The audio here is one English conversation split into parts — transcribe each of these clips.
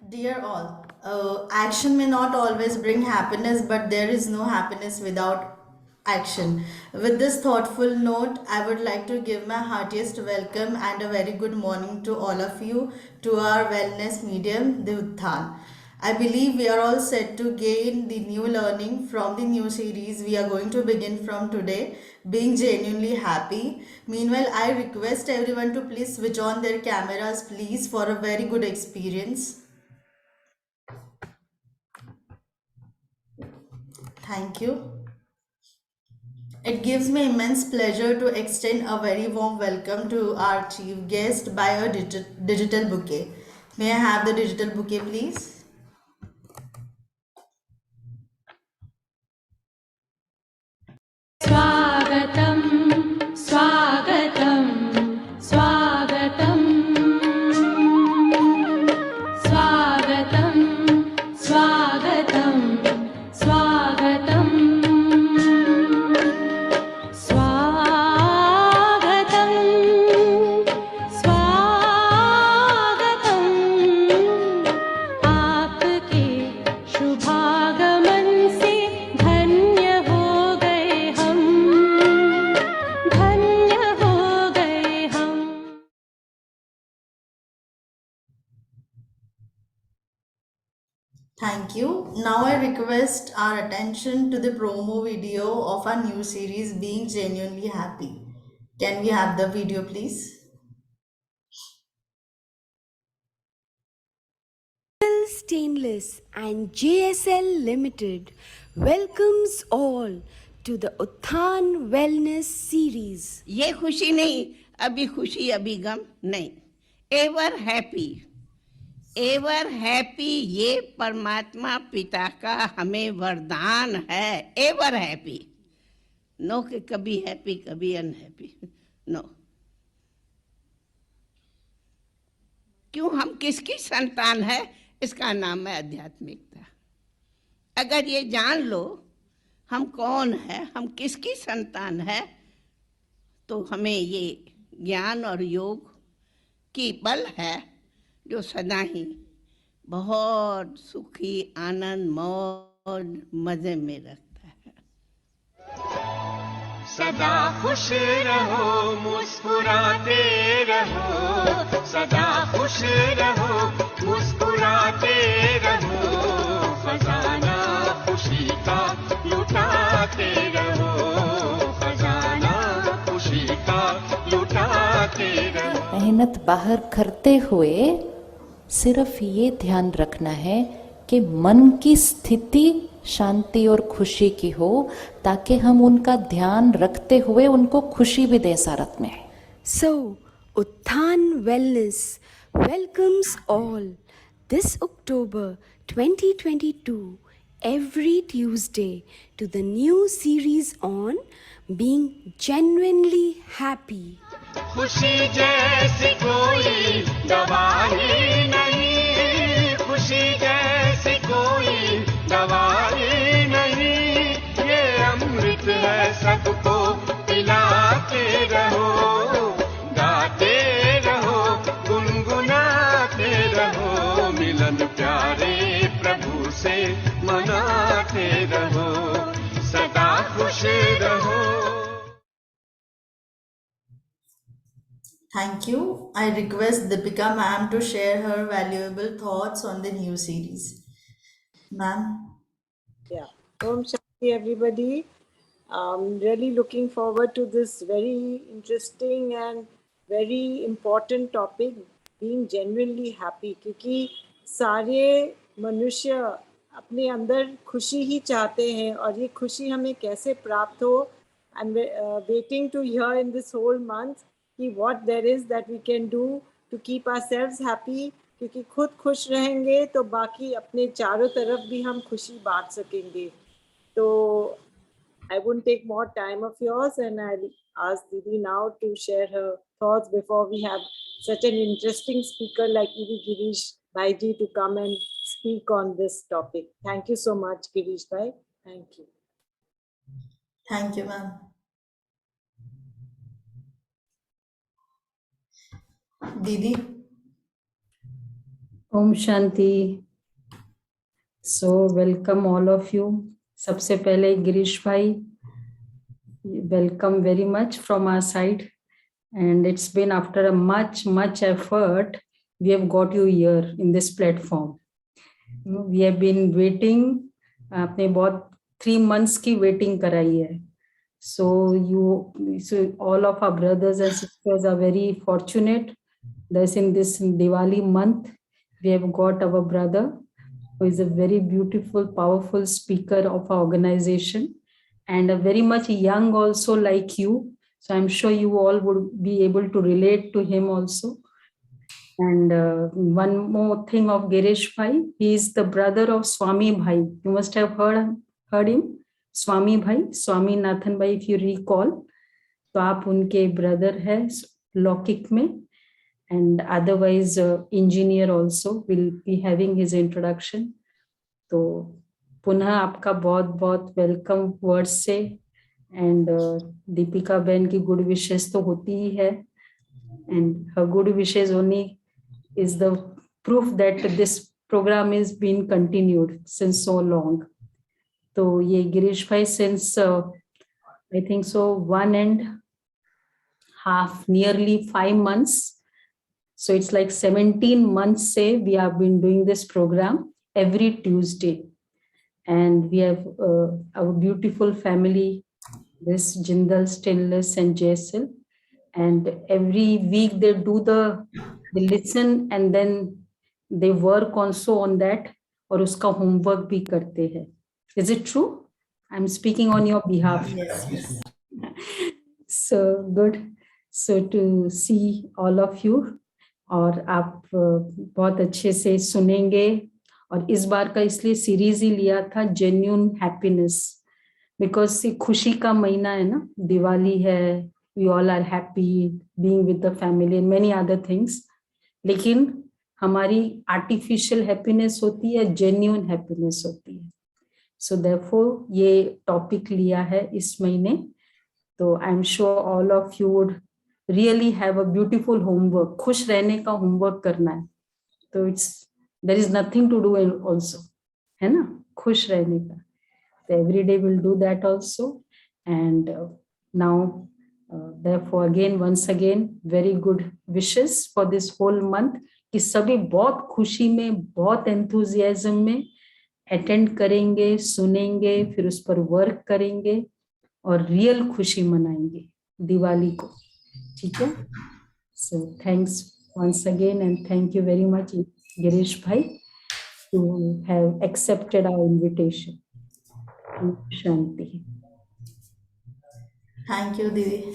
Dear all, action may not always bring happiness, but there is no happiness without action. With this thoughtful note, I would like to give my heartiest welcome and a very good morning to all of you to our wellness medium, the Utthan. I believe we are all set to gain the new learning from the new series we are going to begin from today, being genuinely happy. Meanwhile, I request everyone to please switch on their cameras, please, for a very good experience. Thank you. It gives me immense pleasure to extend a very warm welcome to our chief guest by a digital bouquet. May I have the digital bouquet, please? स्वागतं स्वागतं स्वागतं स्वागतं स्वागतं स्वागतं स्वागतं स्वागतम् आपके शुभागमन से धन्य हो गए हम धन्य हो गए हम। Thank you. Now I request our attention to the promo video of our new series, Being Genuinely Happy. Can we have the video, please? Stainless and JSL Limited welcomes all to the Utthan Wellness series. ये खुशी नहीं, अभी खुशी अभी गम नहीं। Ever happy ये परमात्मा पिता का हमें वरदान है। एवर हैप्पी, नो कि कभी हैप्पी कभी अनहैप्पी, नो। क्यों हम किसकी संतान है, इसका नाम है आध्यात्मिकता। अगर ये जान लो हम कौन है, हम किसकी संतान है, तो हमें ये ज्ञान और योग की बल है जो सदा ही बहुत सुखी आनंद मौज मजे में रखता है। सदा खुश रहो मुस्कुराते रहो, सदा खुश रहो मुस्कुराते रहो, खजाना खुशी का लुटाते रहो, खजाना खुशी का लुटाते रहो। मेहनत बाहर करते हुए सिर्फ ये ध्यान रखना है कि मन की स्थिति शांति और खुशी की हो, ताकि हम उनका ध्यान रखते हुए उनको खुशी भी दें सारथ में। So, Utthan Wellness welcomes all this October 2022 every Tuesday to the new series on being genuinely happy. खुशी जैसी कोई दवाई नहीं, खुशी जैसी कोई दवाई नहीं, ये अमृत है सबको पिलाते रहो, गाते रहो गुनगुनाते रहो, मिलन प्यारे प्रभु से मनाते रहो, सदा खुश रहो। Thank you. I request Deepika ma'am to share her valuable thoughts on the new series. Ma'am. Yeah. Om Shanti, everybody. Really looking forward to this very interesting and very important topic, being genuinely happy. क्योंकि सारे मनुष्य अपने अंदर खुशी ही चाहते हैं, और ये खुशी हमें कैसे प्राप्त हो, and waiting to hear in this whole month कि what there is that we can do to keep ourselves happy, क्योंकि खुद खुश रहेंगे तो बाकी अपने चारों तरफ भी हम खुशी बांट सकेंगे। तो I won't take more time of yours, and I'll ask Didi now to share her thoughts before we have such an interesting speaker like Iri Girish Bhaiji to come and speak on this topic. Thank you so much, Girish Bhai. Thank you. Thank you, ma'am. Didi. Om Shanti. So welcome all of you. सबसे पहले गिरीश भाई, welcome very much from our side. And it's been after a much effort, we have got you here in this platform. We have been waiting. आपने बहुत 3 months की waiting कराई है. So all of our brothers and sisters are very fortunate. Thus in this Diwali month, we have got our brother who is a very beautiful, powerful speaker of our organization and a very much young also like you. So I'm sure you all would be able to relate to him also. And one more thing of Girish Bhai, he is the brother of Swami Bhai. You must have heard him, Swami Bhai, Swami Nathan Bhai, if you recall. तो आप उनके brother है लौकिक में. And otherwise engineer also will be having his introduction. तो पुनः आपका बहुत बहुत वेलकम वर्ड से. एंड दीपिका बहन की गुड विशेष तो होती ही है. And her good wishes only is the proof that this program is being continued since so long. तो ये गिरीश भाई since I think so 1.5 nearly 5 months. So it's like 17 months say we have been doing this program every Tuesday. And we have our beautiful family, this Jindal Stainless and JSL. And every week they listen and then they work also on that और उसका homework भी करते हैं. Is it true? I'm speaking on your behalf. Yes. So good. So to see all of you. और आप बहुत अच्छे से सुनेंगे. और इस बार का इसलिए सीरीज ही लिया था जेन्युइन हैप्पीनेस, बिकॉज ये खुशी का महीना है ना, दिवाली है, we all are happy being with the family and many other things. लेकिन हमारी आर्टिफिशियल हैप्पीनेस होती है, जेन्युइन हैप्पीनेस होती है. सो देयरफॉर ये टॉपिक लिया है इस महीने. तो I am sure all of you would really have a beautiful homework. खुश रहने का होमवर्क करना है. तो there is nothing to do also, है ना, खुश रहने का. So every day we'll do that also. And now therefore again once again very good wishes for this whole month कि सभी बहुत खुशी में, बहुत enthusiasm में attend करेंगे, सुनेंगे, फिर उस पर वर्क करेंगे और रियल खुशी मनाएंगे दिवाली को. ठीक है. So thanks once again and thank you very much Girish Bhai to have accepted our invitation. Shanti. Thank you, Didi.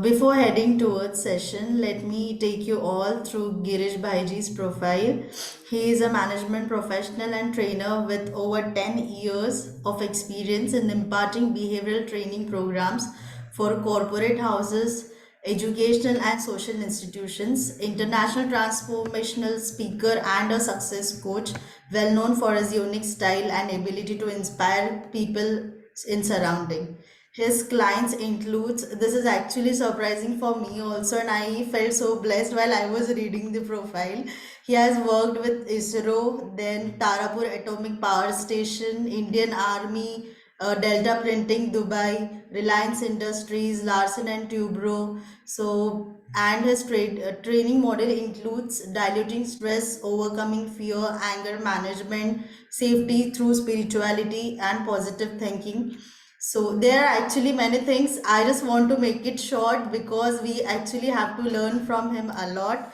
Before heading towards session, let me take you all through Girish Bhaiji's profile. He is a management professional and trainer with over 10 years of experience in imparting behavioral training programs for corporate houses, educational and social institutions, international transformational speaker and a success coach, well known for his unique style and ability to inspire people in surrounding. His clients includes, this is actually surprising for me also, and I felt so blessed while I was reading the profile. He has worked with ISRO, then Tarapur Atomic Power Station, Indian Army, Delta Printing Dubai, Reliance Industries, Larsen and Tubro. So, and his training model includes diluting stress, overcoming fear, anger management, safety through spirituality and positive thinking. So there are actually many things. I just want to make it short because we actually have to learn from him a lot.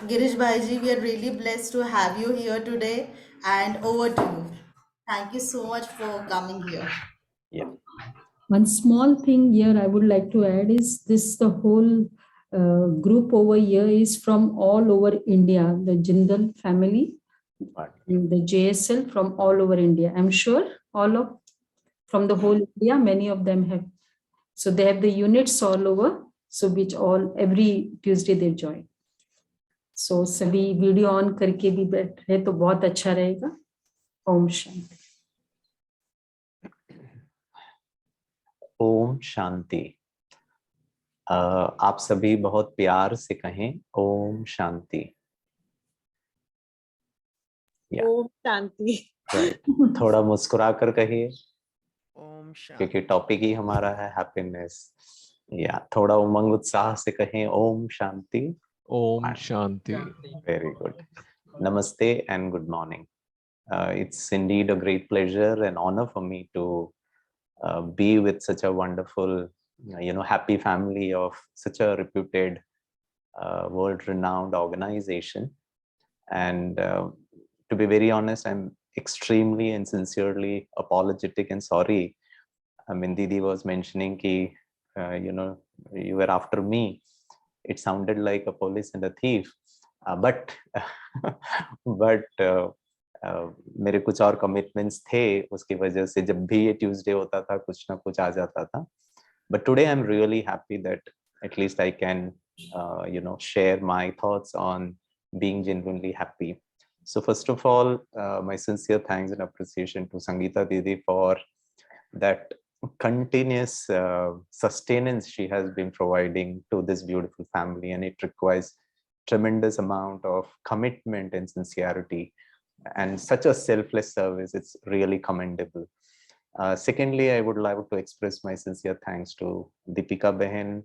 Girish Bhaiji, we are really blessed to have you here today, and over to you. Thank you so much for coming here. One small thing here I would like to add is this: the whole group over here is from all over India. The Jindal family, the JSL from all over India. I'm sure all of from the whole India, many of them have. So they have the units all over. So which all every Tuesday they join. So सभी video on करके भी बैठ रहे तो बहुत अच्छा रहेगा. Om Shanti. Om Shanti. आप सभी बहुत प्यार से कहें Om Shanti. Om Shanti. Right, थोड़ा मुस्कुरा कर कहिए ओम शांति। क्योंकि टॉपिक ही हमारा है हैप्पीनेस। या थोड़ा उमंग उत्साह से कहें Om Shanti. Om Shanti. Very good. Namaste and good morning. It's indeed a great pleasure and honor for me to be with such a wonderful, happy family of such a reputed, world-renowned organization. And to be very honest, I'm extremely and sincerely apologetic and sorry. I mean, Didi was mentioning ki, you were after me. It sounded like a police and a thief. But मेरे कुछ और commitments थे, उसकी वजह से जब भी ये ट्यूसडे होता था कुछ ना कुछ आ जाता था. But today I'm really happy that at least I can share my thoughts on being genuinely happy. So first of all, my sincere thanks and appreciation to Sangeeta Didi for that continuous sustenance she has been providing to this beautiful family, and it requires tremendous amount of commitment and sincerity and such a selfless service. It's really commendable. Secondly, I would like to express my sincere thanks to Deepika Behan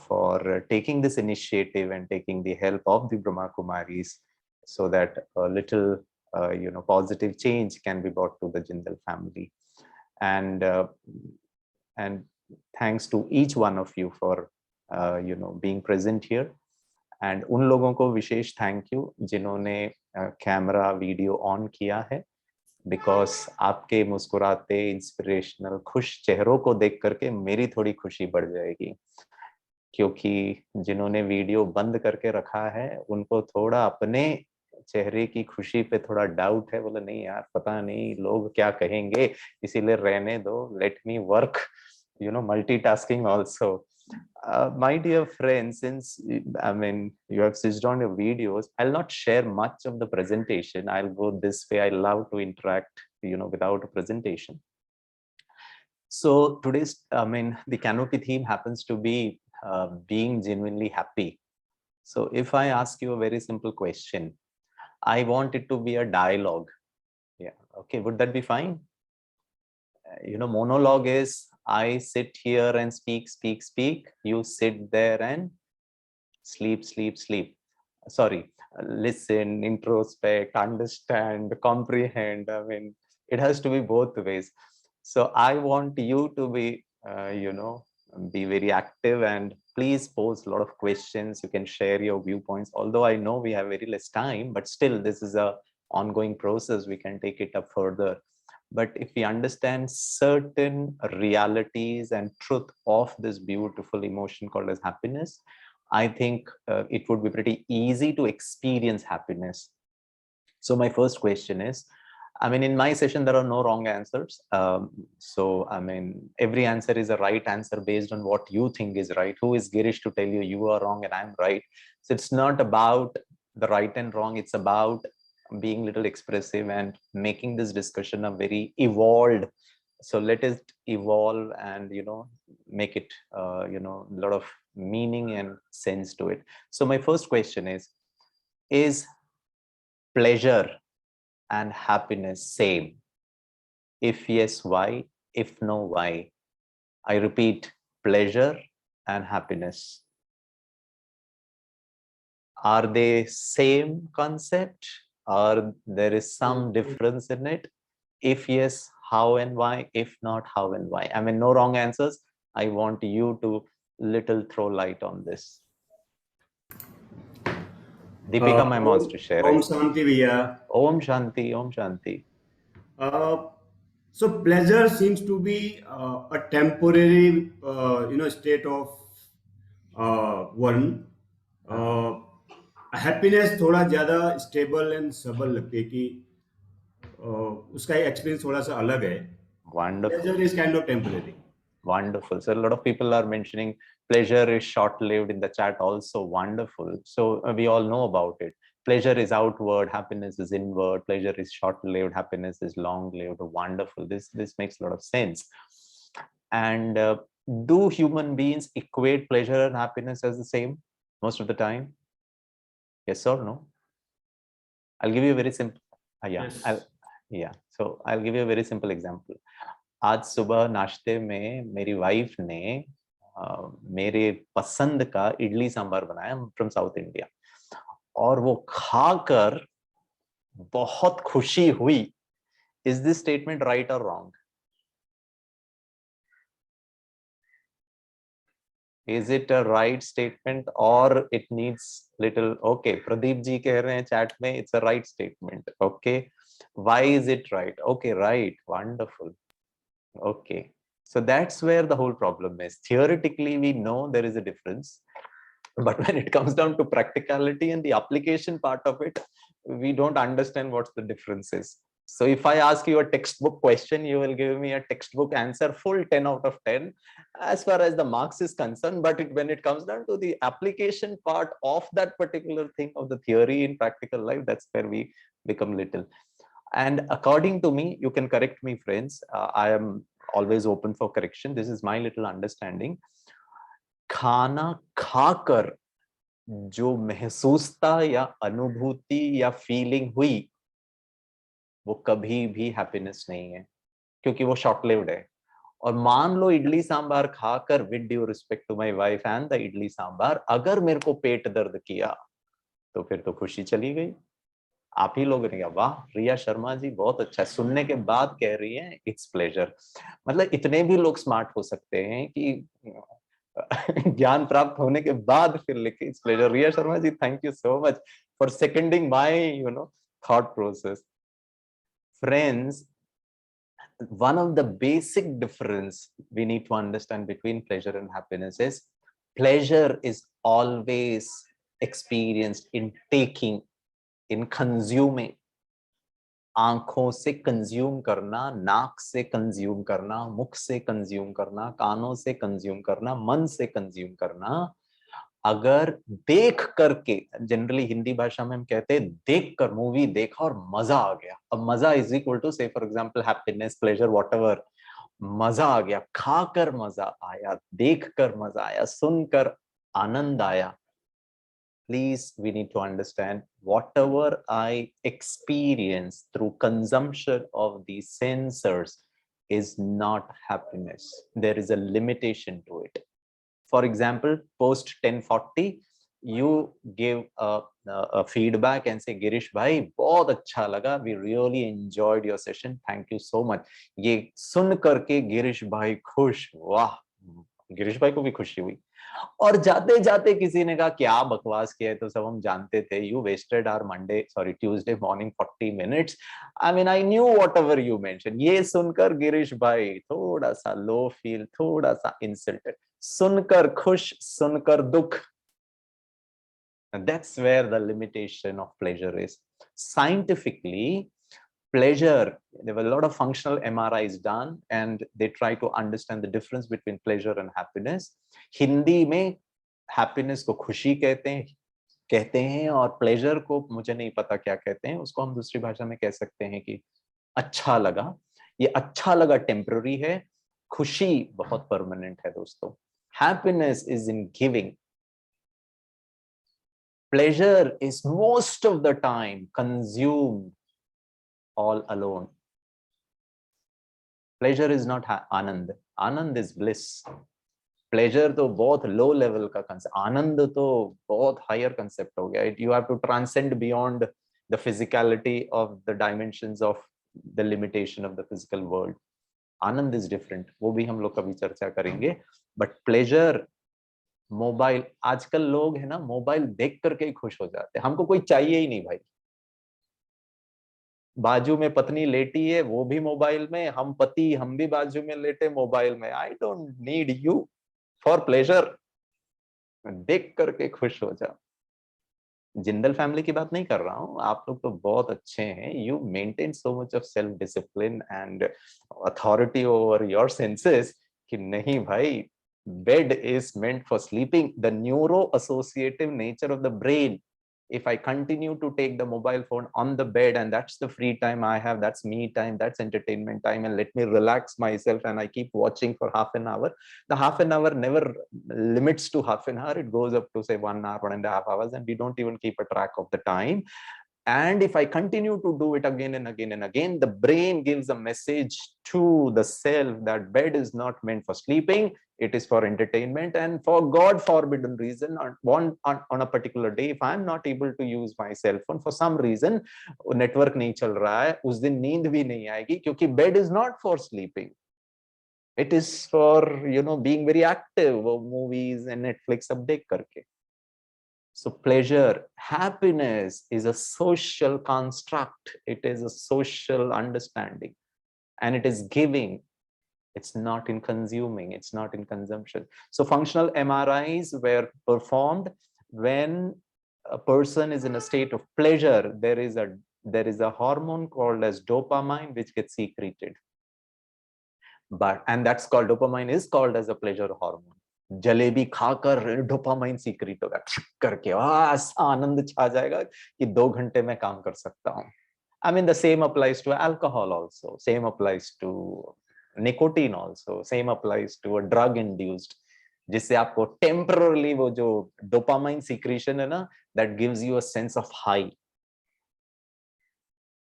for taking this initiative and taking the help of the Brahma Kumaris so that a little positive change can be brought to the Jindal family. And thanks to each one of you for being present here. And उन लोगों को विशेष thank you जिन्होंने camera video on किया है, because आपके मुस्कुराते inspirational खुश चेहरों को देख करके मेरी थोड़ी खुशी बढ़ जाएगी, क्योंकि जिन्होंने वीडियो बंद करके रखा है उनको थोड़ा अपने चेहरे की खुशी पे थोड़ा डाउट है. बोला नहीं यार, पता नहीं लोग क्या कहेंगे, इसीलिए रहने दो, let me work, multitasking also. My dear friends, since I mean you have switched on your videos, I'll not share much of the presentation. I'll go this way. I love to interact, without a presentation. So today's, the canopy theme happens to be being genuinely happy. So if I ask you a very simple question, I want it to be a dialogue. Yeah, okay, would that be fine? Monologue is I sit here and speak. You sit there and sleep. Sorry, listen, introspect, understand, comprehend. I mean, it has to be both ways. So I want you to be, be very active and please pose a lot of questions. You can share your viewpoints. Although I know we have very less time, but still this is a ongoing process. We can take it up further. But if we understand certain realities and truth of this beautiful emotion called as happiness, I think it would be pretty easy to experience happiness. So my first question is, in my session, there are no wrong answers. Every answer is a right answer based on what you think is right. Who is Girish to tell you you are wrong and I'm right? So it's not about the right and wrong. It's about being little expressive and making this discussion a very evolved. So let it evolve and, make it, a lot of meaning and sense to it. So my first question is pleasure and happiness same? If yes, why? If no, why? I repeat, pleasure and happiness. Are they same concept or there is some difference in it? If yes, how and why? If not, how and why? No wrong answers. I want you to little throw light on this. Deepika, my wants to share. Om Shanti Vaya. Om Shanti, Om Shanti. So pleasure seems to be a temporary, state of one. Happiness थोड़ा ज़्यादा stable and सबल लगती है कि उसका experience थोड़ा सा अलग है. Wonderful. Pleasure is kind of temporary. Wonderful. So a lot of people are mentioning pleasure is short-lived in the chat also. Wonderful. So we all know about it. Pleasure is outward, happiness is inward. Pleasure is short-lived, happiness is long-lived. Wonderful. This makes a lot of sense. And Do human beings equate pleasure and happiness as the same most of the time? Yes or no? I'll give you a very simple. So I'll give you a very simple example. आज सुबह नाश्ते में मेरी wife ने मेरे पसंद का इडली सांभर बनाया, फ्रॉम साउथ इंडिया, और वो खाकर बहुत खुशी हुई. Is this statement right or wrong? Is it a right statement or it needs little? Okay, Pradeep ji कह रहे हैं chat में it's a right statement. Okay, why is it right? Okay, right, wonderful. Okay, so that's where the whole problem is. Theoretically, we know there is a difference, but when it comes down to practicality and the application part of it, we don't understand what the difference is. So if I ask you a textbook question, you will give me a textbook answer, full 10 out of 10 as far as the marks is concerned. But when it comes down to the application part of that particular thing, of the theory in practical life, that's where we become little. And according to me, you can correct me, friends, I am always open for correction. This is my little understanding. खाना खाकर जो महसूसता या अनुभूति या feeling हुई, वो कभी भी हैप्पीनेस नहीं है, क्योंकि वो शॉर्ट लिव्ड है. और मान लो इडली सांबार खाकर, with due respect to my wife and the idli sambar, अगर मेरे को पेट दर्द किया तो फिर तो खुशी चली गई. आप ही लोगों ने कहा वाह रिया शर्मा जी बहुत अच्छा, सुनने के बाद कह रही है इट्स प्लेजर. मतलब इतने भी लोग स्मार्ट हो सकते हैं कि ज्ञान प्राप्त होने के बाद फिर लिखे it's pleasure. Riya Sharma ji, thank you so much for seconding my thought process. Friends, one of the basic difference we need to understand between pleasure and happiness is pleasure is always experienced in taking, in consuming. आंखों से consume करना, नाक से consume करना, मुख से consume करना, कानों से कंज्यूम करना, मन से कंज्यूम करना. अगर देख करके, जनरली हिंदी भाषा में हम कहते हैं देख कर, मूवी देखा और मजा आ गया. अब मजा इज इक्वल टू से for example happiness, pleasure, whatever. मजा आ गया, खाकर मजा आया, देखकर मजा आया, सुनकर आनंद आया. Please, we need to understand whatever I experience through consumption of these sensors is not happiness. There is a limitation to it. For example, post 10:40, you give a feedback and say, Girish bhai, बहुत अच्छा लगा. We really enjoyed your session. Thank you so much. ये सुन करके गिरीश भाई खुश, वाह, गिरीश भाई को भी खुशी हुई. और जाते जाते किसी ने कहा क्या बकवास किया है, तो सब हम जानते थे. You wasted our Tuesday morning 40 minutes. I mean, I knew whatever you mentioned. ये सुनकर गिरीश भाई थोड़ा सा लो फील, थोड़ा सा इंसल्टेड. सुनकर खुश, सुनकर दुख. And that's where the limitation of pleasure is. Scientifically, pleasure, there were a lot of functional MRIs done and they try to understand the difference between pleasure and happiness. Hindi में happiness को खुशी कहते हैं और pleasure को मुझे नहीं पता क्या कहते हैं. उसको हम दूसरी भाषा में कह सकते हैं कि अच्छा लगा. ये अच्छा लगा टेम्पररी है, खुशी बहुत परमानेंट है दोस्तों. Happiness is in giving. Pleasure is most of the time consumed all alone. Pleasure is not Anand. Anand is bliss. Pleasure तो बहुत low level का concept. आनंद तो बहुत higher concept हो गया. You have to transcend beyond the physicality of the dimensions of the limitation of the physical world. Anand is different. वो भी हम लोग कभी चर्चा करेंगे. But pleasure, मोबाइल, आजकल लोग है ना मोबाइल देख करके ही खुश हो जाते हैं. हमको कोई चाहिए ही नहीं भाई. बाजू में पत्नी लेटी है, वो भी मोबाइल में, हम पति हम भी बाजू में लेटे मोबाइल में. I don't need you for pleasure. देख करके खुश हो जाओ. जिंदल फैमिली की बात नहीं कर रहा हूं, आप लोग तो बहुत अच्छे हैं. You maintain so much of self discipline and authority over your senses कि नहीं भाई, bed is meant for sleeping. The neuro associative nature of the brain if I continue to take the mobile phone on the bed and that's the free time I have, that's me time, that's entertainment time, and let me relax myself, and I keep watching for half an hour, the half an hour never limits to half an hour. It goes up to say 1 hour, 1.5 hours, and we don't even keep a track of the time. And if I continue to do it again and again and again, the brain gives a message to the self that bed is not meant for sleeping, it is for entertainment. And for God forbidden reason, on a particular day, if I'm not able to use my cell phone for some reason, network nahi chal raha hai, us din neend bhi nahi aayegi, kyunki bed is not for sleeping. It is for, being very active, movies and Netflix sab dekh karke. So pleasure, happiness is a social construct. It is a social understanding, and it is giving. It's not in consuming. It's not in consumption. So functional MRIs were performed when a person is in a state of pleasure. There is a hormone called as dopamine which gets secreted. And that's called, dopamine is called as a pleasure hormone. Jalebi खाकर dopamine secret होगा करके आनंद छा जाएगा कि 2 घंटे में काम कर सकता हूं. I mean, the same applies to alcohol also, same applies to nicotine also, same applies to a drug induced, जिससे आपको temporarily वो जो dopamine secretion है ना, that gives you a sense of high.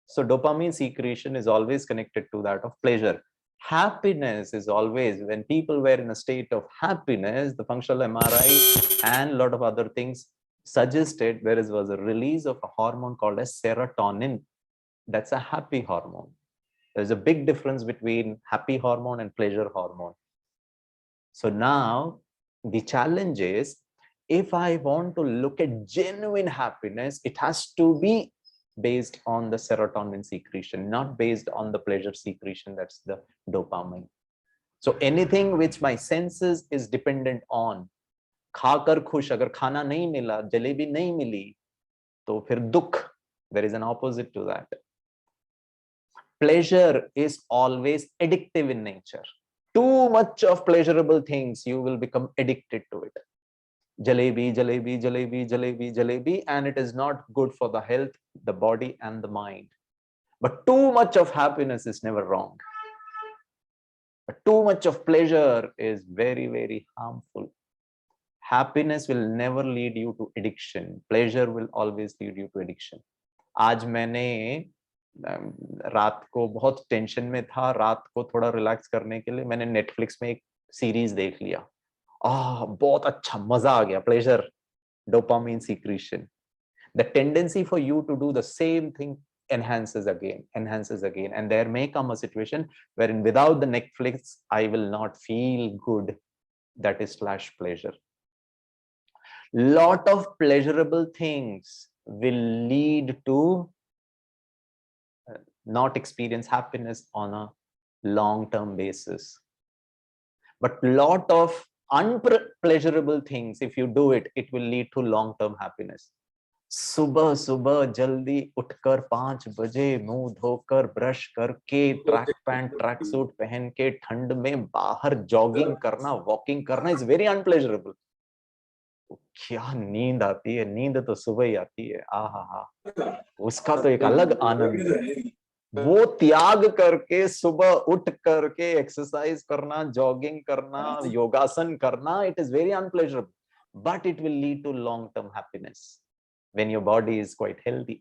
So dopamine secretion is always connected to that of pleasure. Happiness is always, when people were in a state of happiness, the functional MRI and a lot of other things suggested there was a release of a hormone called as serotonin. That's a happy hormone. There's a big difference between happy hormone and pleasure hormone. So now the challenge is, if I want to look at genuine happiness, it has to be based on the serotonin secretion, not based on the pleasure secretion, that's the dopamine. So anything which my senses is dependent on, खाकर खुश, अगर खाना नहीं मिला, जलेबी नहीं मिली, तो फिर दुख, there is an opposite to that. Pleasure is always addictive in nature. Too much of pleasurable things, you will become addicted to it. Jalebi, jalebi, jalebi, jalebi, jalebi, and it is not good for the health, the body and the mind. But too much of happiness is never wrong. But too much of pleasure is very, very harmful. Happiness will never lead you to addiction. Pleasure will always lead you to addiction. आज मैंने रात को बहुत tension में था, रात को थोड़ा रिलैक्स करने के लिए मैंने नेटफ्लिक्स में एक सीरीज देख लिया. बहुत अच्छा, मजा आ गया, pleasure, dopamine secretion. The tendency for you to do the same thing enhances again, and there may come a situation wherein without the Netflix, I will not feel good. That is / pleasure. Lot of pleasurable things will lead to not experience happiness on a long-term basis. But lot of unpleasurable things, if you do it, it will lead to long-term happiness. सुबह सुबह जल्दी उठकर 5 बजे मुंह धोकर brush करके track pant track suit पहन के ठंड में बाहर जॉगिंग करना, वॉकिंग करना इज वेरी अनप्लेजरेबल. क्या नींद आती है, नींद तो सुबह ही आती है. उसका तो एक अलग आनंद है. वो त्याग करके सुबह उठ करके एक्सरसाइज करना, जॉगिंग करना, योगासन करना, it is very unpleasurable, but it will lead to long term happiness when your body is quite healthy.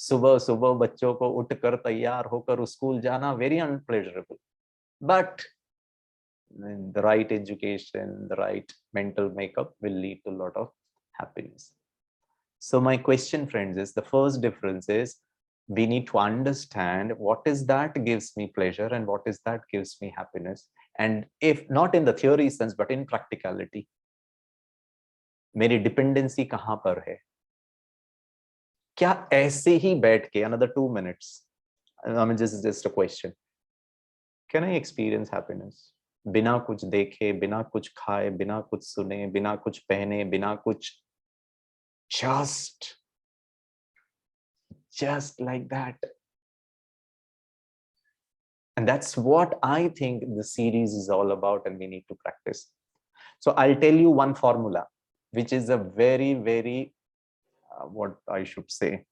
सुबह सुबह बच्चों को उठकर तैयार होकर स्कूल जाना, very unpleasurable, but the right education, the right mental makeup will lead to a lot of happiness. So my question, friends, is the first difference is we need to understand what is that gives me pleasure and what is that gives me happiness, and if not in the theory sense but in practicality, मेरी dependency कहां पर है. क्या ऐसे ही बैठ के, another 2 minutes, I mean, this is just a question, can I experience happiness बिना कुछ देखे, बिना कुछ खाए, बिना कुछ सुने, बिना कुछ पहने, बिना कुछ, just like that? And that's what I think the series is all about, and we need to practice. So I'll tell you one formula which is a very, very what I should say,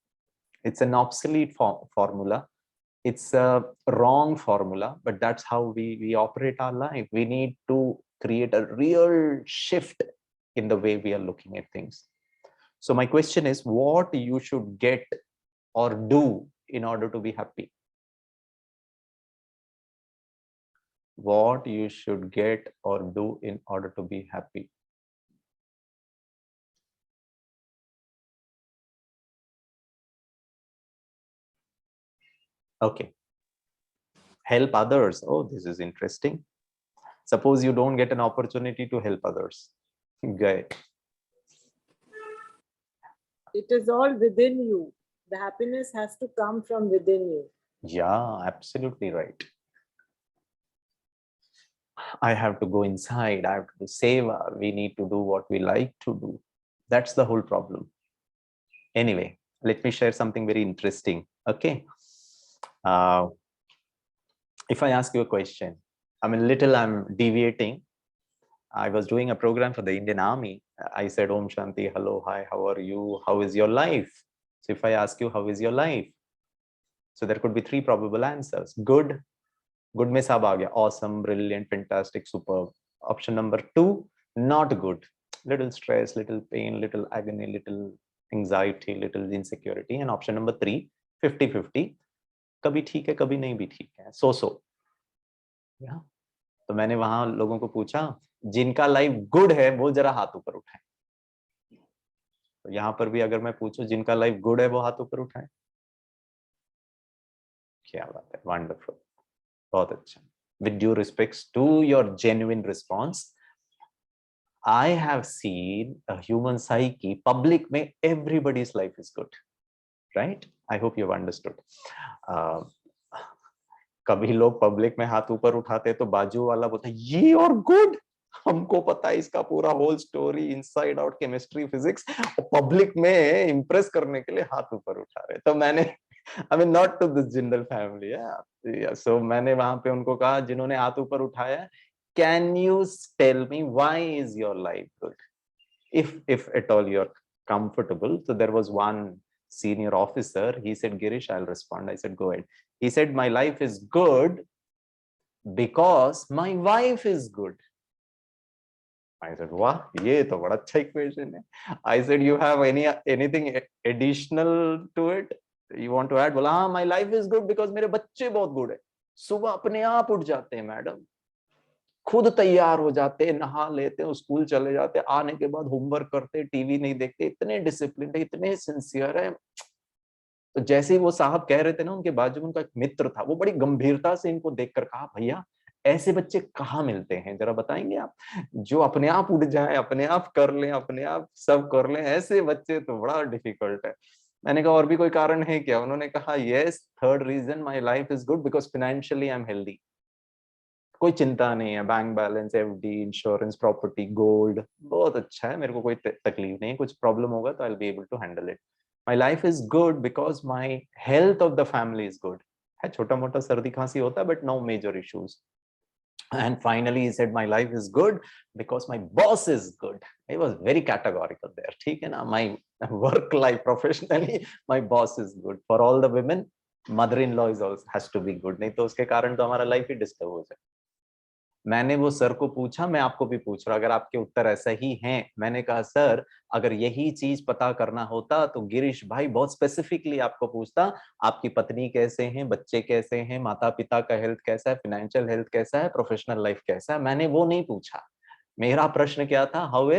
it's an obsolete formula. It's a wrong formula, but that's how we operate our life. We need to create a real shift in the way we are looking at things. So my question is, what you should get or do in order to be happy? What you should get or do in order to be happy? Okay. Help others. Oh, this is interesting. Suppose you don't get an opportunity to help others. Good. It is all within you. The happiness has to come from within you. Yeah, absolutely right. I have to go inside. I have to do seva. We need to do what we like to do. That's the whole problem. Anyway, let me share something very interesting. Okay. If I ask you a question, I'm deviating. I was doing a program for the Indian Army. I said, Om Shanti, hello, hi, how are you? How is your life? So if I ask you, how is your life? So there could be three probable answers. Good. Good mein sab aa gaya. Awesome, brilliant, fantastic, superb. Option number 2, not good. Little stress, little pain, little agony, little anxiety, little insecurity. And option number 3, 50-50. कभी ठीक है, कभी नहीं भी ठीक है. So. Yeah. तो मैंने वहां लोगों को पूछा, जिनका लाइफ गुड है वो जरा हाथ ऊपर उठाएं. तो यहाँ पर भी अगर मैं पूछूं, जिनका लाइफ गुड है वो हाथ ऊपर उठाएं. क्या बात है, वंडरफुल, बहुत अच्छा. With due respects to your genuine response, I have seen a human psyche. Public में everybody's life is good, right? I hope you've understood. कभी लोग पब्लिक में हाथ ऊपर उठाते तो बाजू वाला बोलता ये और गुड, हमको पता है इसका पूरा whole story, inside out, chemistry, physics, public में इंप्रेस करने के लिए हाथ ऊपर उठा रहे. तो मैंने not to this Jindal family, so मैंने वहां पे उनको कहा, जिन्होंने हाथ ऊपर उठाया, can you tell me why is your life good, if at all you're comfortable. So there was one senior officer, he said, Girish, I'll respond. I said, go ahead. He said, my life is good because my wife is good. I said, wow, ye to bada acha equation hai. I said, you have anything additional to it you want to add? Bola, हाँ, my life is good because मेरे बच्चे बहुत good है. सुबह अपने आप उठ जाते हैं मैडम, खुद तैयार हो जाते हैं, नहा लेते हैं, स्कूल चले जाते हैं, आने के बाद होमवर्क करते हैं, टीवी नहीं देखते, इतने डिसिप्लिन है, इतने सिंसियर है. तो जैसे ही वो साहब कह रहे थे ना, उनके बाजू में उनका एक मित्र था, वो बड़ी गंभीरता से इनको देखकर कहा, भैया ऐसे बच्चे कहाँ मिलते हैं, जरा बताएंगे आप, जो अपने आप उठ जाए, अपने आप कर लें, अपने आप सब कर लें, ऐसे बच्चे तो बड़ा डिफिकल्ट है. मैंने कहा और भी कोई कारण है क्या? उन्होंने कहा yes, third reason, my life is good because financially I am healthy. कोई चिंता नहीं है, bank balance, FD, insurance, property, gold, बहुत अच्छा है, मेरे को कोई तकलीफ नहीं है, कुछ प्रॉब्लम होगा तो I will be able to handle it. My life is good because my health of the family is good. है छोटा मोटा सर्दी खांसी होता है, but no major issues. And finally he said, my life is good because my boss is good. He was very categorical there. ठीक है ना, my work life professionally my boss is good. For all the women, mother-in-law is also has to be good. नहीं तो उसके कारण तो हमारा life ही disturb हो जाए. मैंने वो सर को पूछा, मैं आपको भी पूछ रहा हूं, अगर आपके उत्तर ऐसा ही हैं. मैंने कहा सर, अगर यही चीज पता करना होता तो गिरीश भाई बहुत स्पेसिफिकली आपको पूछता, आपकी पत्नी कैसे हैं, बच्चे कैसे हैं, माता पिता का हेल्थ कैसा है, फाइनेंशियल हेल्थ कैसा है, प्रोफेशनल लाइफ कैसा है. मैंने वो नहीं पूछा. मेरा प्रश्न क्या था, हाउ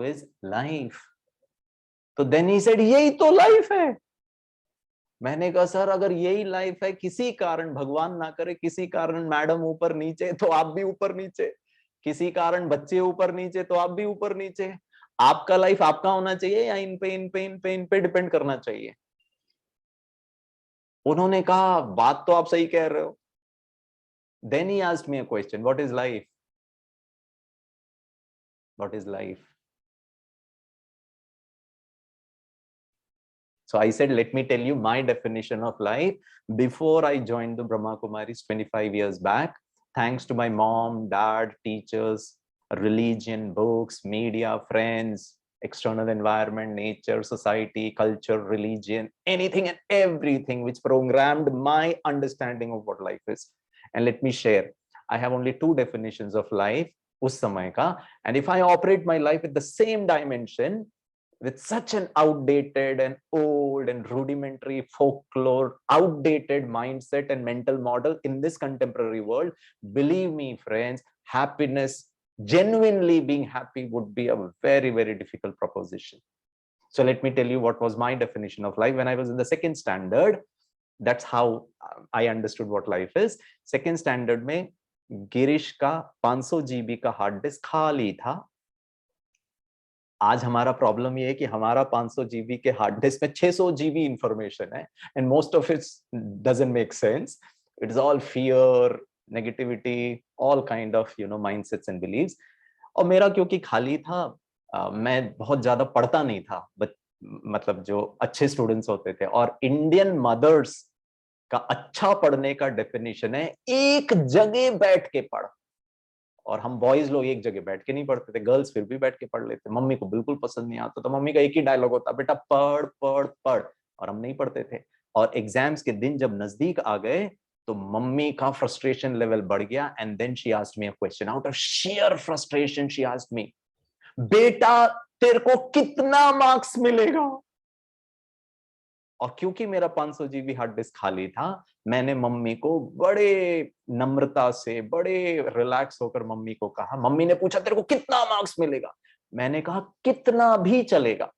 इज लाइफ. तो देन ही सेड, यही तो लाइफ है. मैंने कहा सर, अगर यही लाइफ है, किसी कारण, भगवान ना करे, किसी कारण मैडम ऊपर नीचे तो आप भी ऊपर नीचे, किसी कारण बच्चे ऊपर नीचे तो आप भी ऊपर नीचे, आपका लाइफ आपका होना चाहिए या इन पे डिपेंड करना चाहिए? उन्होंने कहा बात तो आप सही कह रहे हो. Then he asked me a question, what is life? What is life? So I said, let me tell you my definition of life. Before I joined the Brahma Kumaris 25 years back, thanks to my mom, dad, teachers, religion, books, media, friends, external environment, nature, society, culture, religion, anything and everything which programmed my understanding of what life is. And let me share, I have only two definitions of life us samay ka, and if I operate my life with the same dimension, with such an outdated and old and rudimentary folklore, outdated mindset and mental model in this contemporary world, believe me, friends, happiness, genuinely being happy would be a very, very difficult proposition. So let me tell you what was my definition of life when I was in the second standard. That's how I understood what life is. Second standard में गिरीश का 500 GB का hard disk खाली था. आज हमारा problem ये है कि हमारा 500 GB के हार्ड डिस्क में 600 GB इंफॉर्मेशन है, and most of it doesn't make sense. It is all fear, negativity, all kind of mindsets and beliefs. और मेरा क्योंकि खाली था, मैं बहुत ज्यादा पढ़ता नहीं था, बट मतलब जो अच्छे स्टूडेंट्स होते थे. और इंडियन मदर्स का अच्छा पढ़ने का डेफिनेशन है एक जगह बैठ के पढ़. और हम बॉयज लोग एक जगह बैठ के नहीं पढ़ते थे, गर्ल्स फिर भी बैठ के पढ़ लेते. मम्मी को बिल्कुल पसंद नहीं आता, तो मम्मी का एक ही डायलॉग होता, बेटा पढ़ पढ़ पढ़, और हम नहीं पढ़ते थे. और एग्जाम्स के दिन जब नजदीक आ गए तो मम्मी का फ्रस्ट्रेशन लेवल बढ़ गया. And then she asked me a question. Out of sheer frustration she asked me, बेटा तेरे को कितना मार्क्स मिलेगा? और क्योंकि मेरा 500 GB हार्ड डिस्क खाली था, मैंने मम्मी को बड़े नम्रता से, बड़े रिलैक्स होकर मम्मी को कहा. मम्मी ने पूछा तेरे को कितना मार्क्स मिलेगा? मैंने कहा कितना भी चलेगा,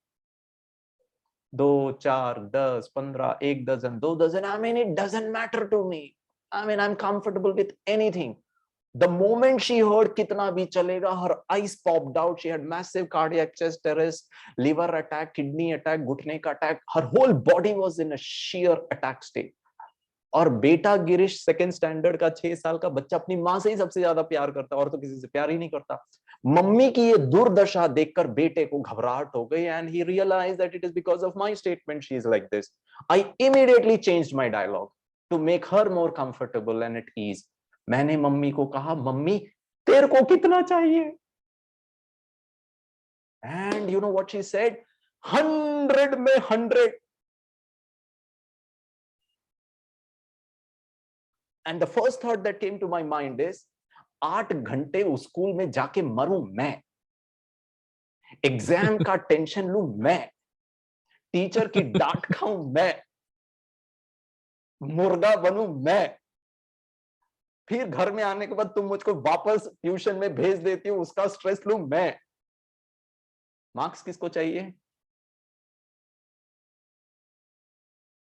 2, 4, 10, 15, 1 dozen, 2 dozen. I mean, it doesn't matter to me. I mean, I'm comfortable with anything. The moment she heard kitna bhi chalega, her eyes popped out. She had massive cardiac chest arrest, liver attack, kidney attack, घुटने का attack. Her whole body was in a sheer attack state. और बेटा Girish second standard का 6 साल का बच्चा अपनी माँ से ही सबसे ज्यादा प्यार करता, और तो किसी से प्यार ही नहीं करता. मम्मी की ये दुर्दशा देखकर बेटे को घबराहट हो गई, and he realized that it is because of my statement she is like this. I immediately changed my dialogue to make her more comfortable and at ease. मैंने मम्मी को कहा, मम्मी तेरे को कितना चाहिए? And you know what she said? 100 में 100. And the first thought that came to my mind is, 8 घंटे उस स्कूल में जाके मरूं मैं, एग्जाम का टेंशन लूं मैं, टीचर की डांट खाऊं मैं, मुर्गा बनूं मैं, फिर घर में आने के बाद तुम मुझको वापस ट्यूशन में भेज देती हो, उसका स्ट्रेस लूं मैं. मार्क्स किसको चाहिए?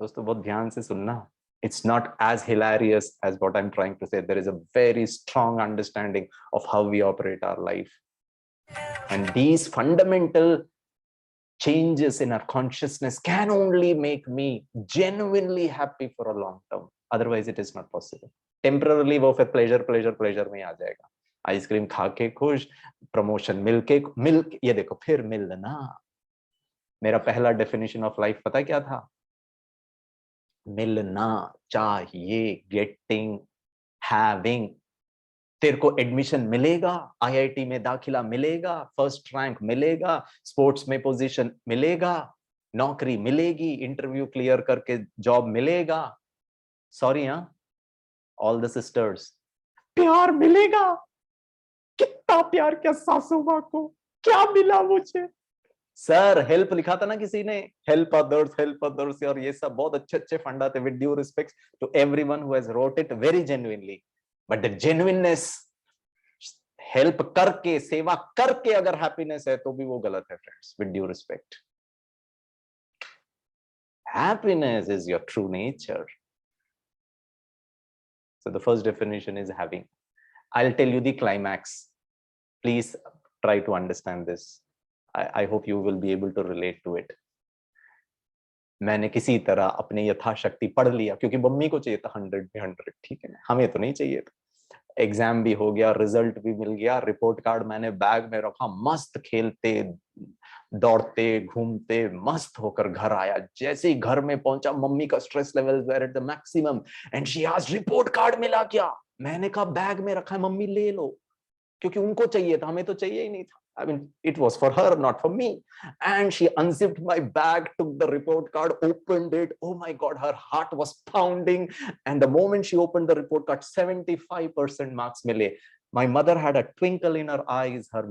दोस्तों बहुत ध्यान से सुनना. It's not as hilarious as what I'm trying to say. There is a very strong understanding of how we operate our life. And these fundamental changes in our consciousness can only make me genuinely happy for a long term. Otherwise, it is not possible. Temporarily, वो फिर pleasure में आ जाएगा. Ice cream खा के खुश, promotion मिल ये देखो फिर मिलना. मेरा पहला डेफिनेशन ऑफ लाइफ पता क्या था? मिलना चाहिए, गेटिंग, हैविंग. तेरे को एडमिशन मिलेगा, आईआईटी में दाखिला मिलेगा, फर्स्ट रैंक मिलेगा, स्पोर्ट्स में पोजीशन मिलेगा, नौकरी मिलेगी, इंटरव्यू क्लियर करके जॉब मिलेगा. सॉरी हाँ, ऑल द सिस्टर्स, प्यार मिलेगा. कितना प्यार किया सासू माँ को, क्या मिला मुझे? सर हेल्प लिखा था ना किसी ने, हेल्प अदर्स, और ये सब बहुत अच्छे फंडा थे. With due respect to everyone who has wrote it very genuinely, but the genuineness, help करके, सेवा करके अगर हैप्पीनेस है तो भी वो गलत है friends. With due respect, happiness is your true nature. So the first definition is having. I'll tell you the climax. Please try to understand this. I hope you will be able to relate to it. मैंने किसी तरह अपने यथाशक्ति पढ़ लिया, क्योंकि mummy को चाहिए था 100 में 100, ठीक है ना, हमें तो नहीं चाहिए था. एग्जाम भी हो गया, रिजल्ट भी मिल गया, रिपोर्ट कार्ड मैंने बैग में रखा, मस्त खेलते दौड़ते घूमते मस्त होकर घर आया. जैसे ही घर में पहुंचा, मम्मी का stress level were at the maximum, and she asked report card मिला क्या? मैंने कहा बैग में रखा है, मम्मी ले लो. क्योंकि उनको चाहिए था, हमें तो चाहिए ही नहीं था. I mean, it was for her, not for me. And she unzipped my bag, took the report card, opened it. Oh my God, her heart was pounding. And the moment she opened the report card, 75% marks mile. My mother had a twinkle in her eyes. Her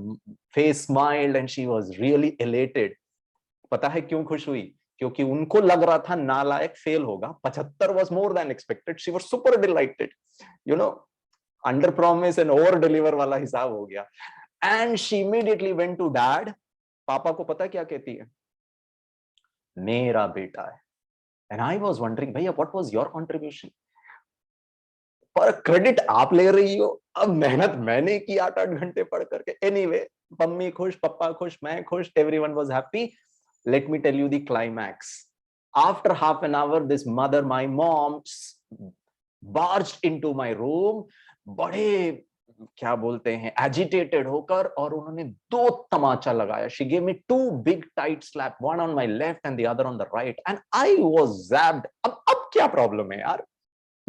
face smiled and she was really elated. पता है क्यों खुश हुई? क्योंकि उनको लग रहा था नालायक फेल होगा. 75 was more than expected. She was super delighted. You know, under promise and over deliver वाला हिसाब हो गया. And she immediately went to dad. पापा को पता क्या कहती है? मेरा बेटा है. And I was wondering, भैया, what was your contribution? पर क्रेडिट आप ले रही हो, अब मेहनत मैंने की 8-8 घंटे पढ़ करके. Anyway, मम्मी खुश, पापा खुश, मैं खुश, everyone was happy. Let me tell you the climax. After half an hour, this mother, my mom, barged into my room, बड़े क्या बोलते हैं agitated होकर, और उन्होंने 2 तमाचा लगाया. She gave me 2 big tight slap, one on my left and the other on the right, and I was zapped. अब क्या प्रॉब्लम है यार?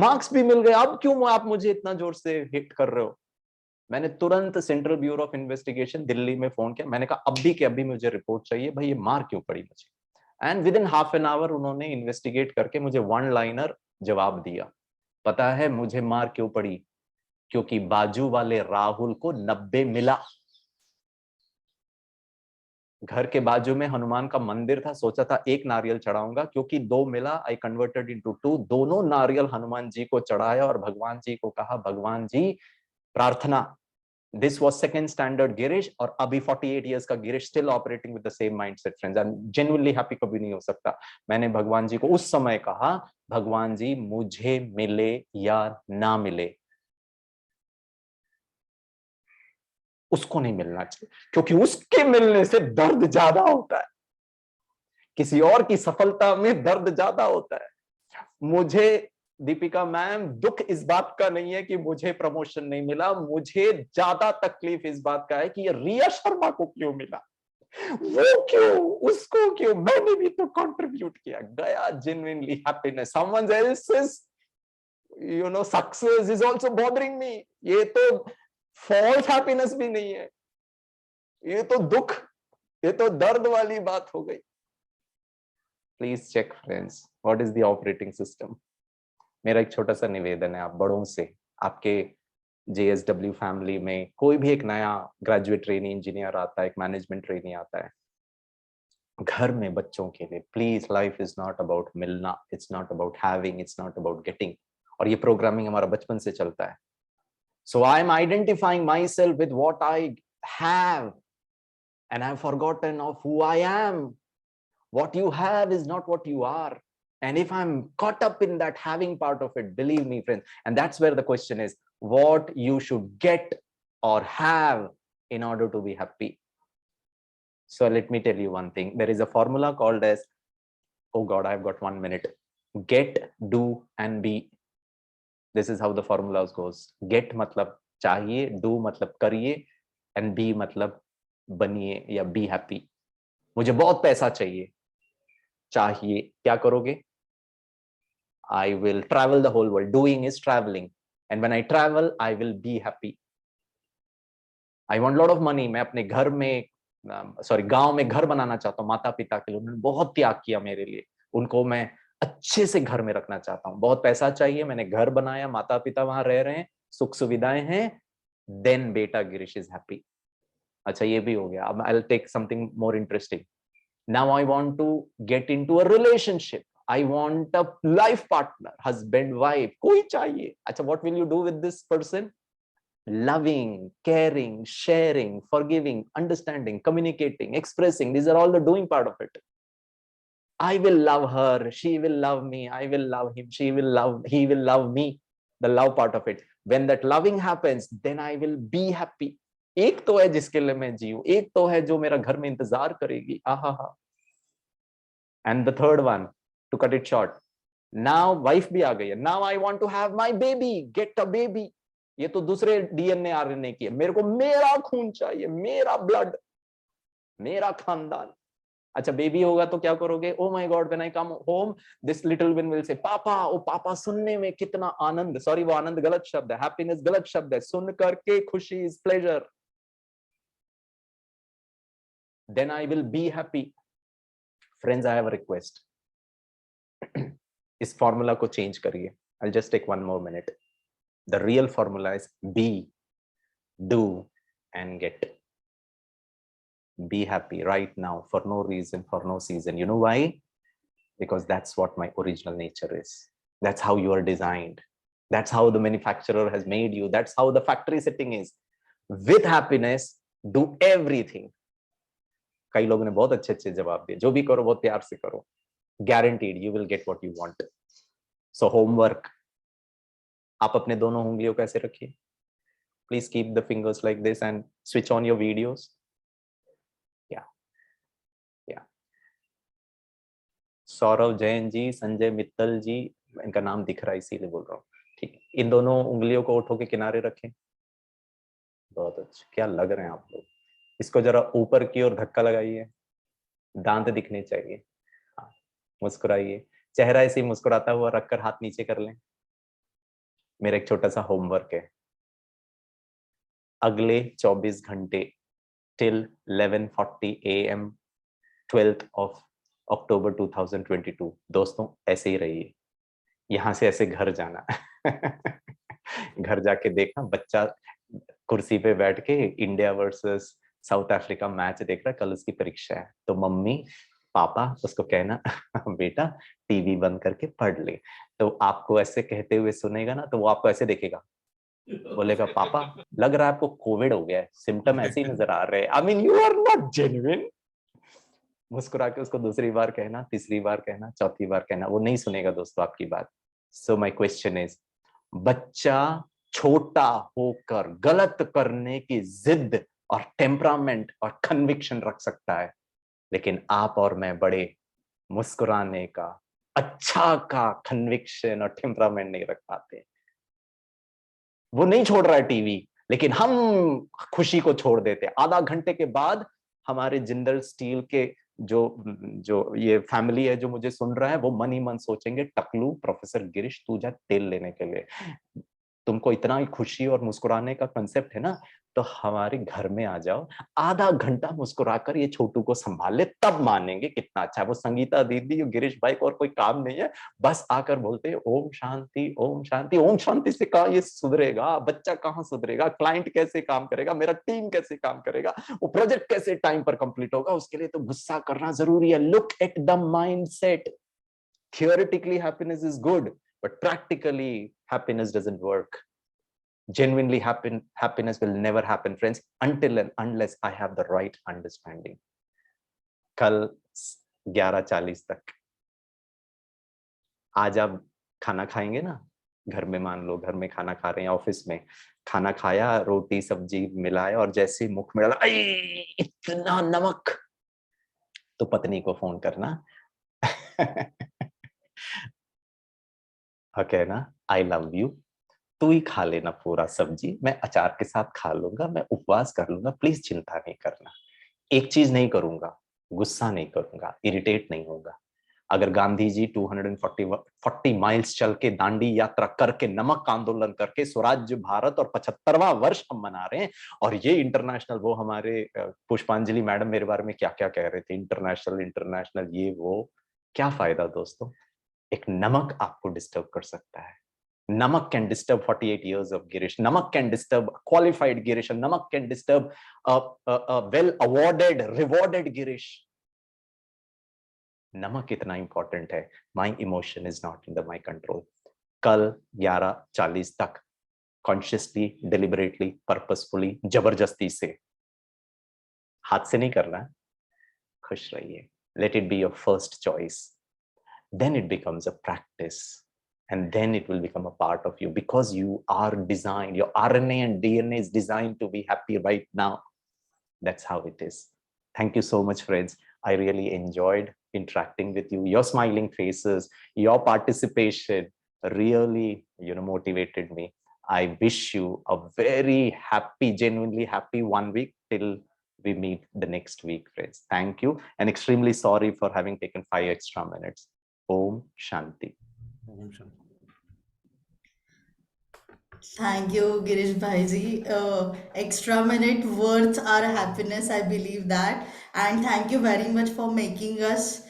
मार्क्स भी मिल गए, अब क्यों आप मुझे इतना जोर से हिट कर रहे हो? मैंने तुरंत central bureau of investigation Delhi में फोन किया. मैंने कहा अभी के अभी मुझे रिपोर्ट चाहिए, भाई ये मार क्यों पड़ी मुझे? And with in half an hour उन्होंने इन्वेस्टिगेट करके मुझे 1 लाइनर जवाब दिया. पता है मुझे मार क्यों पड़ी? क्योंकि बाजू वाले राहुल को 90 मिला. घर के बाजू में हनुमान का मंदिर था, सोचा था 1 नारियल चढ़ाऊंगा, क्योंकि 2 मिला, आई कन्वर्टेड इनटू 2. दोनों नारियल हनुमान जी को चढ़ाया और भगवान जी को कहा, भगवान जी प्रार्थना. This was second standard Girish, और अभी 48 years का Girish still operating with the same mindset, friends. I'm genuinely happy. कभी नहीं हो सकता. मैंने भगवान जी को उस समय कहा, भगवान जी मुझे मिले या ना मिले, उसको नहीं मिलना चाहिए, क्योंकि उसके मिलने से दर्द ज्यादा होता है. किसी और की सफलता में दर्द ज्यादा होता है. मुझे, दीपिका मैम, दुख इस बात का नहीं है कि मुझे प्रमोशन नहीं मिला, मुझे ज्यादा तकलीफ इस बात का है कि ये रिया शर्मा को क्यों मिला, वो क्यों, उसको क्यों, मैंने भी तो कंट्रीब्यूट किया. गया genuinely happiness. Someone else's, you know, success is also bothering me. ये तो फॉल्स हैप्पीनेस भी नहीं है, ये तो दुख, ये तो दर्द वाली बात हो गई. Please check friends, what is the operating system. मेरा एक छोटा सा निवेदन है आप बड़ों से, आपके JSW फैमिली में कोई भी एक नया ग्रेजुएट ट्रेनी इंजीनियर आता है, एक मैनेजमेंट ट्रेनी आता है, घर में बच्चों के लिए please, life is not about मिलना, it's not about having, it's not about getting. और ये प्रोग्रामिंग हमारा बचपन से चलता है. So I am identifying myself with what I have, and I have forgotten of who I am. What you have is not what you are. And if I'm caught up in that having part of it, believe me, friends, and that's where the question is, what you should get or have in order to be happy. So let me tell you one thing. There is a formula called as, oh God, I've got 1 minute. Get, do, and be. This is how the formula goes. Get मतलब चाहिए, do मतलब करिए, and be मतलब बनिए या be happy. मुझे बहुत पैसा चाहिए, चाहिए, क्या करोगे? I will travel the whole world. Doing is traveling, and when I travel, I will be happy. I want lot of money. मैं अपने घर में, गांव में घर बनाना चाहता हूँ माता पिता के लिए. उन्होंने बहुत त्याग किया मेरे लिए, उनको मैं अच्छे से घर में रखना चाहता हूँ. बहुत पैसा चाहिए, मैंने घर बनाया, माता पिता वहां रह रहे हैं, सुख सुविधाएं हैं, देन बेटा गिरीश इज हैप्पी. अच्छा ये भी हो गया. अब I will take something more interesting. Now I want to get into a relationship. I want a life partner, husband wife, कोई चाहिए. अच्छा, what will you do with this person? Loving, caring, sharing, forgiving, understanding, communicating, expressing. These are all the doing part of it. I will love her, she will love me, I will love him, he will love me. The love part of it. When that loving happens, then I will be happy. एक तो है जिसके लिए मैं जीऊं, एक तो है जो मेरा घर में इंतजार करेगी. आहा. And the third one, to cut it short, now wife भी आ गई है. Now I want to have my baby, get a baby. ये तो दूसरे DNA RNA की है. मेरे को मेरा खून चाहिए, मेरा ब्लड, मेरा खानदान. अच्छा बेबी होगा तो क्या करोगे? Oh my God, when I come home this little one will say पापा। ओ पापा सुनने में कितना आनंद, सॉरी वो आनंद गलत शब्द है, हैप्पीनेस गलत शब्द है, सुन करके खुशी is pleasure, then I will be happy. Friends, I have a request, इस फॉर्मूला को चेंज करिए। I just take one more minute. The real formula is be, do and get. Be happy right now for no reason, for no season. You know why? Because that's what my original nature is. That's how you are designed. That's how the manufacturer has made you. That's how the factory setting is. With happiness, do everything. कई लोगों ने बहुत अच्छे अच्छे जवाब दिए, जो भी करो बहुत प्यार से करो, guaranteed you will get what you want. So homework, आप अपने दोनों उंगलियों को ऐसे रखिए. Please keep the fingers like this and switch on your videos. Saurav Jain ji, Sanjay Mittal जी, इनका नाम दिख रहा है इसीलिए बोल रहा हूँ, ठीक है। इन दोनों उंगलियों को ओठों के किनारे रखें। बहुत अच्छा, क्या लग रहे हैं आप लोग। इसको जरा ऊपर की ओर धक्का लगाइए, दांत दिखने चाहिए। हाँ, मुस्कुराइए, चेहरा ऐसे मुस्कुराता हुआ रखकर हाथ नीचे कर लें। मेरा एक छोटा सा होमवर्क है, अगले 24 घंटे till 11:40 AM 12th of October 2022 दोस्तों ऐसे ही रहिए। यहाँ से ऐसे घर जाना घर जाके देखना बच्चा कुर्सी पे बैठ के India versus south Africa match देख रहा है, कल उसकी परीक्षा है, तो मम्मी पापा उसको कहना बेटा टीवी बंद करके पढ़ ले। तो आपको ऐसे कहते हुए सुनेगा ना, तो वो आपको ऐसे देखेगा, बोलेगा पापा लग रहा है आपको कोविड हो गया है, सिम्टम ऐसे ही नजर आ रहे हैं, I mean you are not genuine. मुस्कुरा के उसको दूसरी बार कहना, तीसरी बार कहना, चौथी बार कहना, वो नहीं सुनेगा दोस्तों आपकी बात। सो माय क्वेश्चन इज, बच्चा छोटा होकर गलत करने की जिद और टेम्परामेंट और कन्विक्शन रख सकता है, लेकिन आप और मैं बड़े मुस्कुराने का, अच्छा का कन्विक्शन और टेम्परामेंट नहीं रख पाते। वो नहीं छोड़ रहा है टीवी, लेकिन हम खुशी को छोड़ देते। आधा घंटे के बाद हमारे जिंदल स्टील के जो ये फैमिली है जो मुझे सुन रहा है, वो मन ही मन सोचेंगे टकलू प्रोफेसर गिरीश तू जा तेल लेने के लिए। तुमको इतना ही खुशी और मुस्कुराने का कंसेप्ट है ना, तो हमारे घर में आ जाओ, आधा घंटा मुस्कुराकर ये छोटू को संभाल ले, तब मानेंगे कितना अच्छा है। वो संगीता दीदी गिरीश भाई को और कोई काम नहीं है, बस आकर बोलते हैं ओम शांति ओम शांति। ओम शांति से कहा ये सुधरेगा, बच्चा कहाँ सुधरेगा, क्लाइंट कैसे काम करेगा, मेरा टीम कैसे काम करेगा, वो प्रोजेक्ट कैसे टाइम पर कंप्लीट होगा, उसके लिए तो गुस्सा करना जरूरी है। Look at the mindset. Theoretically happiness is good, but practically happiness doesn't work. Genuinely happiness will never happen, friends, until and unless I have the right understanding. कल 11:40 तक आज आप खाना खाएंगे ना, घर में, मान लो घर में खाना खा रहे हैं, ऑफिस में खाना खाया, रोटी सब्जी मिलाया और जैसे ही मुख में डाला, इतना नमक, तो पत्नी को फोन करना और कहना आई लव यू, तू ही खा लेना पूरा सब्जी, मैं अचार के साथ खा लूंगा, मैं उपवास कर लूंगा, प्लीज चिंता नहीं करना। एक चीज नहीं करूंगा, गुस्सा नहीं करूंगा, इरिटेट नहीं होगा। अगर गांधी जी 240 माइल्स चल के दांडी यात्रा करके नमक आंदोलन करके स्वराज्य भारत और 75वां वर्ष हम मना रहे हैं, और ये इंटरनेशनल, वो हमारे पुष्पांजलि मैडम मेरे बारे में क्या क्या कह रहे थे, इंटरनेशनल इंटरनेशनल ये वो, क्या फायदा दोस्तों। एक नमक आपको डिस्टर्ब कर सकता है। Namak can disturb 48 years of Girish. Namak can disturb qualified Girish. And Namak can disturb a well-awarded, rewarded Girish. Namak इतना important है. My emotion is not in my control. कल 11:40 तक consciously, deliberately, purposefully, जबरदस्ती से, हाथ से नहीं करना, खुश रहिए. Let it be your first choice. Then it becomes a practice. And then it will become a part of you, because you are designed, your RNA and DNA is designed to be happy right now. That's how it is. Thank you so much, friends. I really enjoyed interacting with you. Your smiling faces, your participation really, motivated me. I wish you a very happy, genuinely happy 1 week till we meet the next week, friends. Thank you, and extremely sorry for having taken 5 extra minutes. Om Shanti. Om Shanti. Thank you, Girish Bhaiji. Extra minute worth our happiness, I believe that. And thank you very much for making us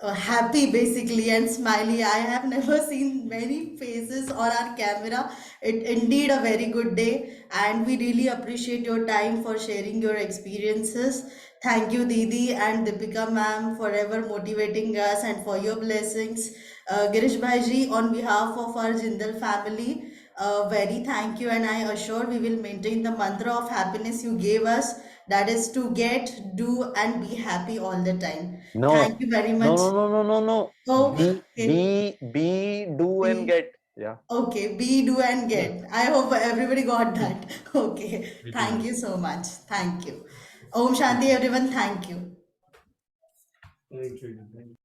happy, basically, and smiley. I have never seen many faces on our camera. It indeed a very good day, and we really appreciate your time for sharing your experiences. Thank you, Didi and Deepika ma'am, for ever motivating us and for your blessings. Girish Bhaiji, on behalf of our Jindal family, very thank you, and I assure we will maintain the mantra of happiness you gave us, that is to get, do, and be happy all the time. Thank No, you very no, much. no, no, no, no, no. Oh, Be, do, and be, get. Yeah. okay, be, do, and get. I hope everybody got that. Okay, thank you so much. Thank you. Om Shanti, everyone. Thank you. Thank you.